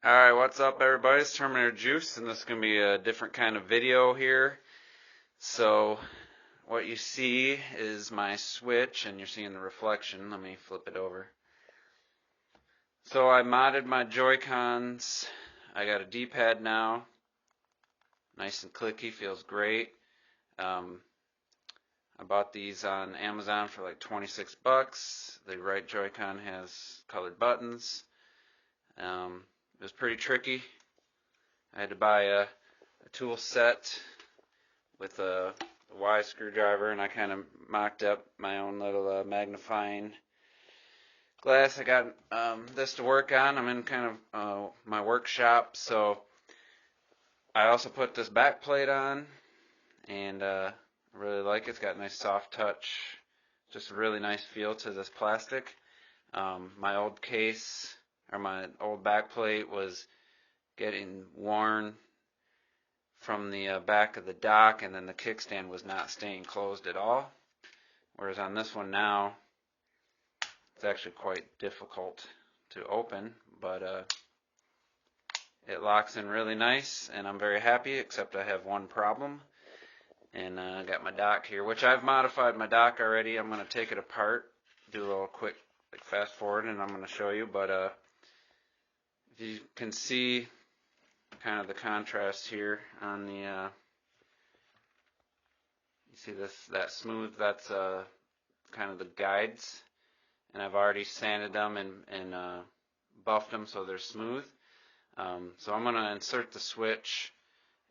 Alright, what's up everybody? It's Terminator Juice, and this is going to be a different kind of video here. So, what you see is my switch, and you're seeing the reflection. Let me flip it over. So I modded my Joy-Cons. I got a D-pad now. Nice and clicky, feels great. I bought these on Amazon for like 26 bucks. The right Joy-Con has colored buttons. It was pretty tricky. I had to buy a tool set with a Y screwdriver, and I kind of mocked up my own little magnifying glass. I got this to work on. I'm in kind of my workshop, so I also put this back plate on, and I really like it. It's got a nice soft touch, just a really nice feel to this plastic. My old case, or my old back plate, was getting worn from the back of the dock, and then the kickstand was not staying closed at all. Whereas on this one now, it's actually quite difficult to open, but it locks in really nice, and I'm very happy, except I have one problem. And I got my dock here, which I've modified my dock already. I'm going to take it apart, do a little quick fast forward, and I'm going to show you. But if you can see kind of the contrast here on the you see that smooth, that's kind of the guides, and I've already sanded them and buffed them so they're smooth. So I'm going to insert the switch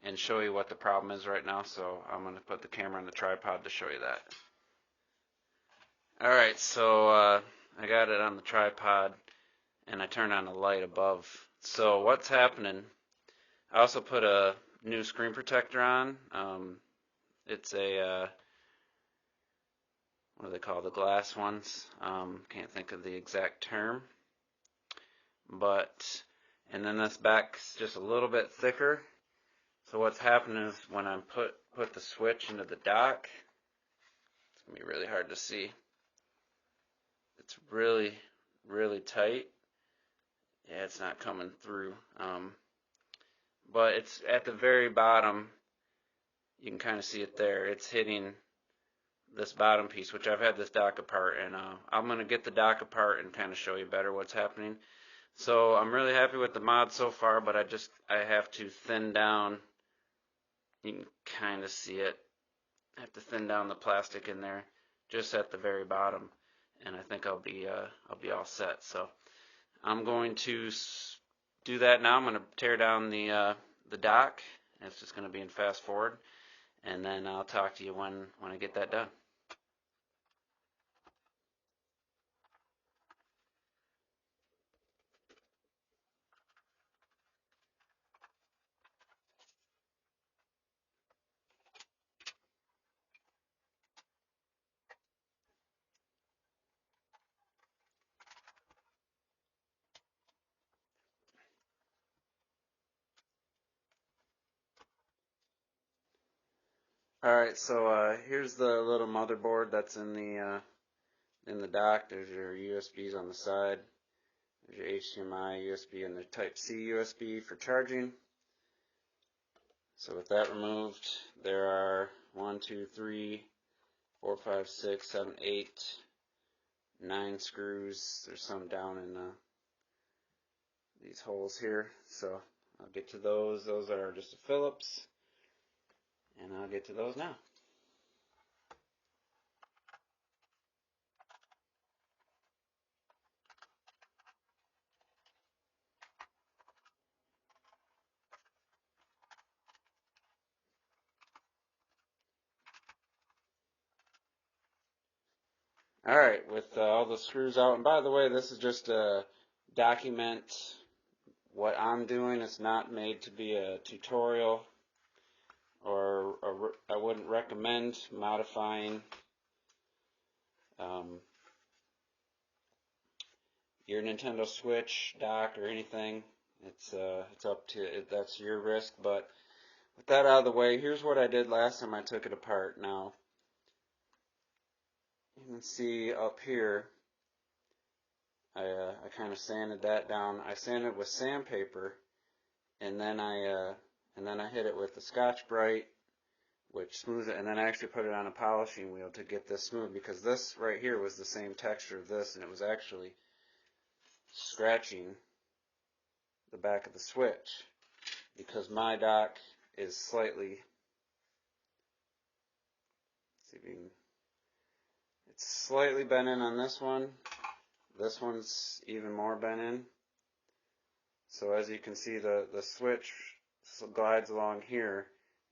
and show you what the problem is right now. So I'm going to put the camera on the tripod to show you that. Alright, so I got it on the tripod, and I turned on the light above. So what's happening, I also put a new screen protector on. It's a, what do they call the glass ones? Can't think of the exact term. And then this back's just a little bit thicker. So what's happening is when I put the switch into the dock, it's going to be really hard to see. It's really, really tight. Yeah, it's not coming through. But it's at the very bottom. You can kind of see it there. It's hitting this bottom piece, which I've had this dock apart, and I'm going to get the dock apart and kind of show you better what's happening. So I'm really happy with the mod so far, but I have to thin down. You can kind of see it. I have to thin down the plastic in there, just at the very bottom, and I think I'll be all set. So I'm going to do that now. I'm going to tear down the dock. It's just going to be in fast forward, and then I'll talk to you when I get that done. Alright, so here's the little motherboard that's in the dock. There's your USBs on the side. There's your HDMI USB and the Type-C USB for charging. So with that removed, there are 1, 2, 3, 4, 5, 6, 7, 8, 9 screws. There's some down in these holes here. So I'll get to those. Those are just a Phillips. And I'll get to those now. Alright, with all the screws out, and by the way, this is just to document what I'm doing. It's not made to be a tutorial, or I wouldn't recommend modifying your Nintendo Switch dock or anything. It's up to that's your risk. But with that out of the way, here's what I did last time I took it apart. Now you can see up here, I kind of sanded that down. I sanded it with sandpaper, and then I hit it with the Scotch-Brite, which smooths it, and then I actually put it on a polishing wheel to get this smooth, because this right here was the same texture of this, and it was actually scratching the back of the switch, because my dock is slightly, see if you can, it's slightly bent in on this one. This one's even more bent in. So as you can see, the switch glides along here,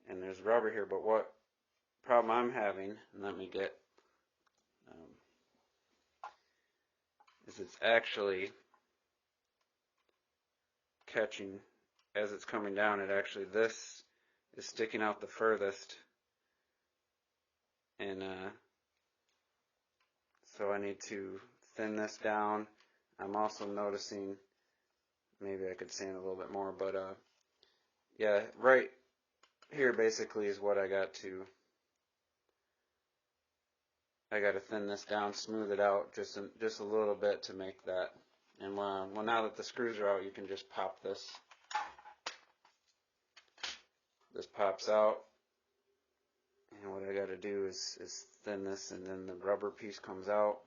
and there's rubber here, but what problem I'm having, and let me get, is it's actually catching, as it's coming down, this is sticking out the furthest, and so I need to thin this down. I'm also noticing, maybe I could sand a little bit more, but yeah, right here basically is what I got to thin this down, smooth it out just a little bit to make that. And well, now that the screws are out, you can just pop this. This pops out, and what I got to do is thin this, and then the rubber piece comes out.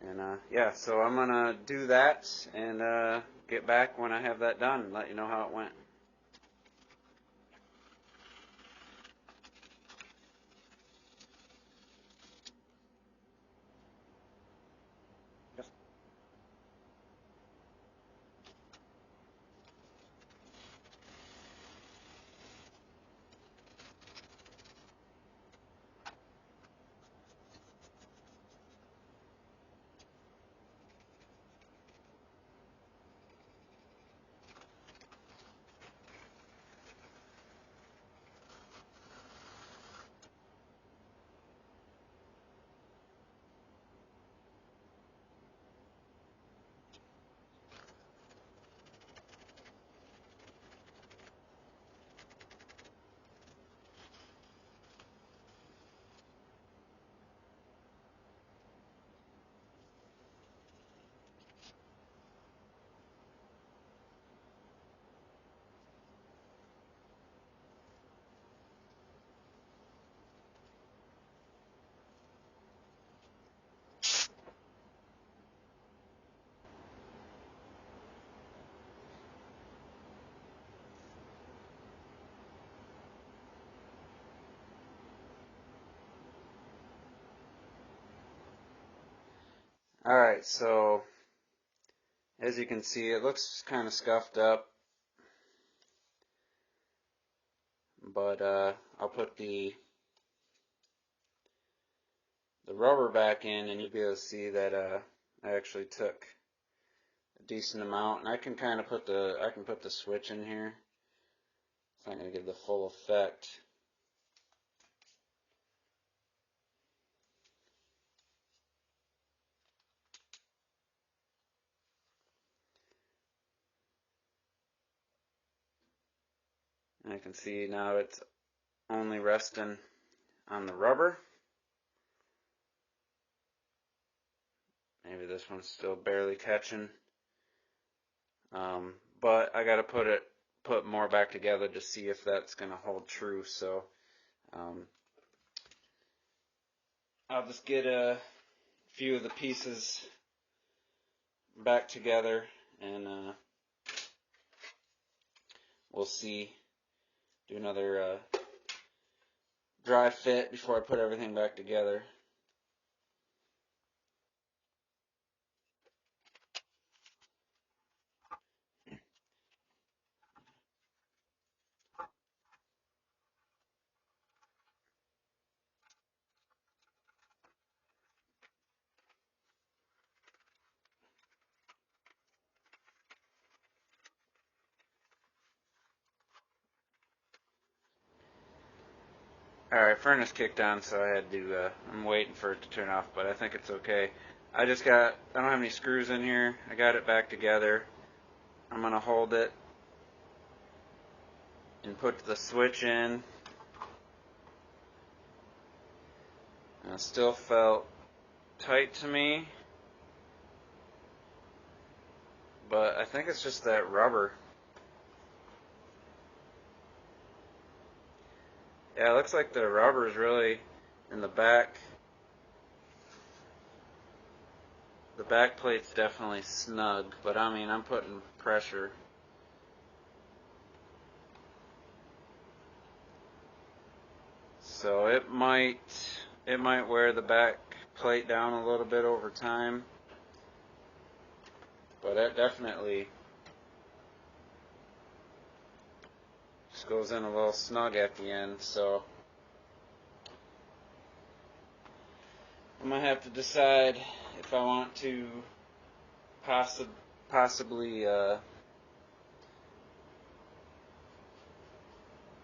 And yeah, so I'm gonna do that and get back when I have that done and let you know how it went. Alright, so as you can see, it looks kind of scuffed up, but I'll put the rubber back in, and you'll be able to see that I actually took a decent amount, and I can kind of put the switch in here. It's not going to give the full effect. And I can see now it's only resting on the rubber. Maybe this one's still barely catching. But I got to put more back together to see if that's going to hold true. So I'll just get a few of the pieces back together, and we'll see. Do another dry fit before I put everything back together. Alright, furnace kicked on, so I had to, I'm waiting for it to turn off, but I think it's okay. I don't have any screws in here. I got it back together. I'm going to hold it and put the switch in. And it still felt tight to me, but I think it's just that rubber. Yeah, it looks like the rubber is really in the back. The back plate's definitely snug, but I mean, I'm putting pressure. So it might wear the back plate down a little bit over time, but it definitely just goes in a little snug at the end. So I'm gonna have to decide if I want to possibly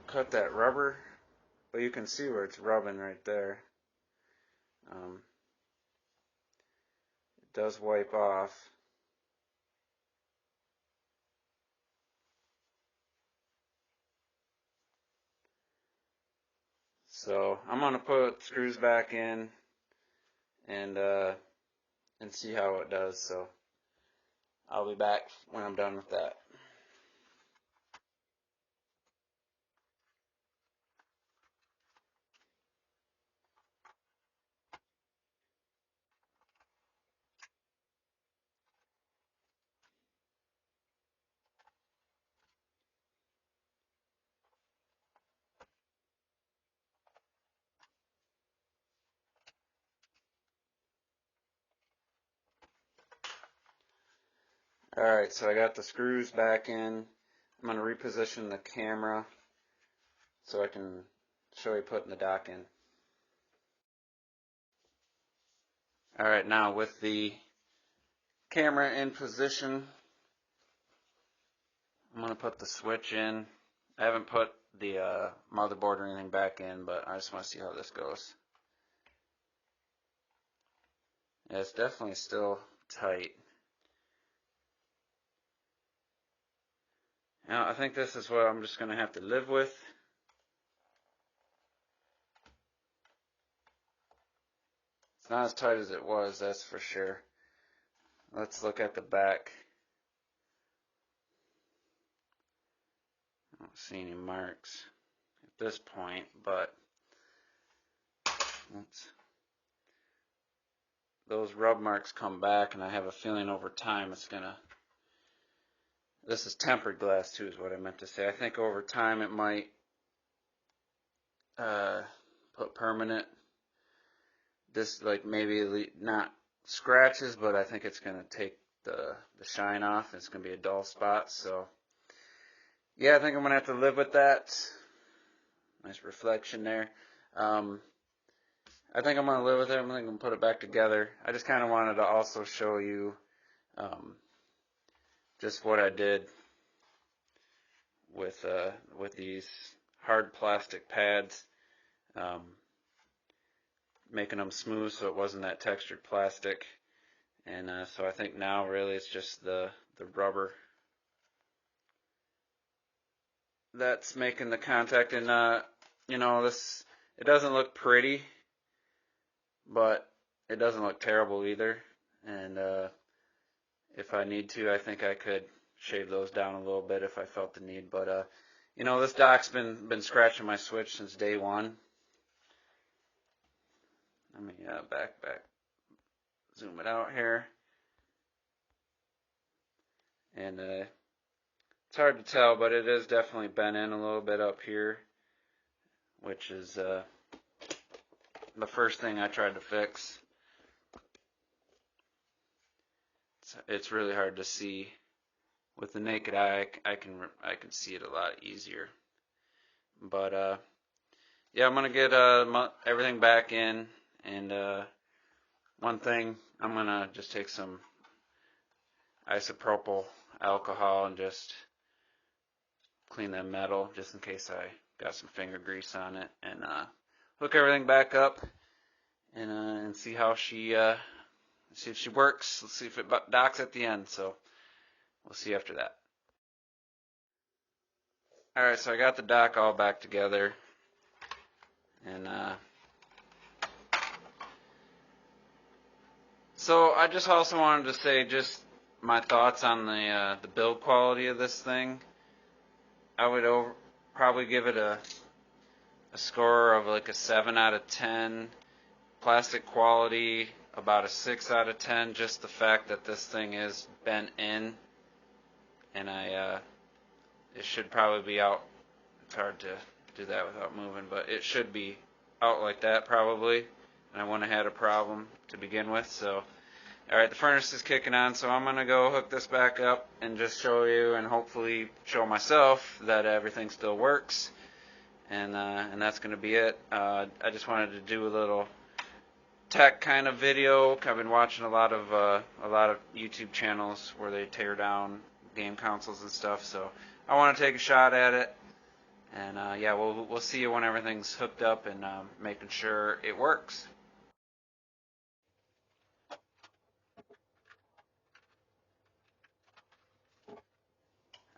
cut that rubber. But you can see where it's rubbing right there. It does wipe off. So I'm gonna put screws back in and see how it does. So I'll be back when I'm done with that. Alright, so I got the screws back in. I'm going to reposition the camera so I can show you putting the dock in. Alright, now with the camera in position, I'm going to put the switch in. I haven't put the motherboard or anything back in, but I just want to see how this goes. Yeah, it's definitely still tight. Now, I think this is what I'm just going to have to live with. It's not as tight as it was, that's for sure. Let's look at the back. I don't see any marks at this point, but those rub marks come back, and I have a feeling over time it's gonna. This is tempered glass too, is what I meant to say. I think over time it might put permanent. This, like, maybe not scratches, but I think it's gonna take the shine off. It's gonna be a dull spot. So yeah, I think I'm gonna have to live with that. Nice reflection there. I think I'm going to live with it. I'm going to put it back together. I just kind of wanted to also show you just what I did with these hard plastic pads, making them smooth so it wasn't that textured plastic. And so I think now really it's just the rubber that's making the contact. And you know, this, it doesn't look pretty, but it doesn't look terrible either. And if I need to, I think I could shave those down a little bit if I felt the need. But you know, this dock's been scratching my switch since day one. Let me back zoom it out here. And it's hard to tell, but it is definitely bent in a little bit up here, which is the first thing I tried to fix. It's really hard to see with the naked eye. I can see it a lot easier. But yeah, I'm gonna get everything back in, and one thing, I'm gonna just take some isopropyl alcohol and just clean that metal, just in case I got some finger grease on it, and hook everything back up, and see how she see if she works. Let's see if it docks at the end. So we'll see after that. Alright, so I got the dock all back together, and so I just also wanted to say just my thoughts on the build quality of this thing. I would probably give it a a score of like a 7 out of 10. Plastic quality, about a 6 out of 10. Just the fact that this thing is bent in, and it should probably be out. It's hard to do that without moving, but it should be out like that probably, and I wouldn't have had a problem to begin with. So, alright, the furnace is kicking on, so I'm going to go hook this back up and just show you and hopefully show myself that everything still works, and that's going to be it. I just wanted to do a little tech kind of video. I've been watching a lot of YouTube channels where they tear down game consoles and stuff, so I want to take a shot at it. And yeah, we'll see you when everything's hooked up and making sure it works.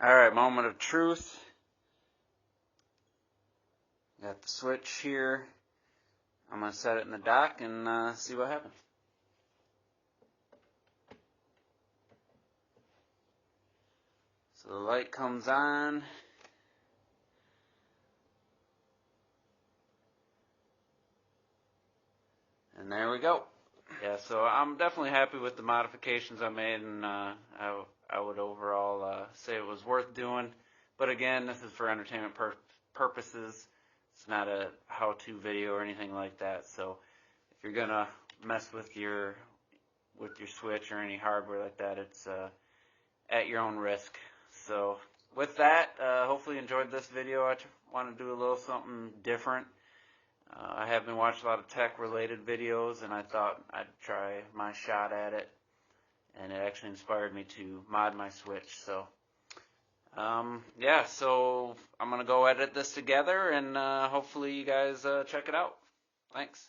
Alright, moment of truth. Got the switch here. I'm going to set it in the dock and see what happens. So the light comes on. And there we go. Yeah, so I'm definitely happy with the modifications I made, and I would overall say it was worth doing. But again, this is for entertainment purposes. It's not a how-to video or anything like that. So if you're gonna mess with your switch or any hardware like that, it's at your own risk. So with that, hopefully you enjoyed this video. I want to do a little something different. I have been watching a lot of tech-related videos, and I thought I'd try my shot at it, and it actually inspired me to mod my Switch. So, yeah, so I'm going to go edit this together, and hopefully you guys check it out. Thanks.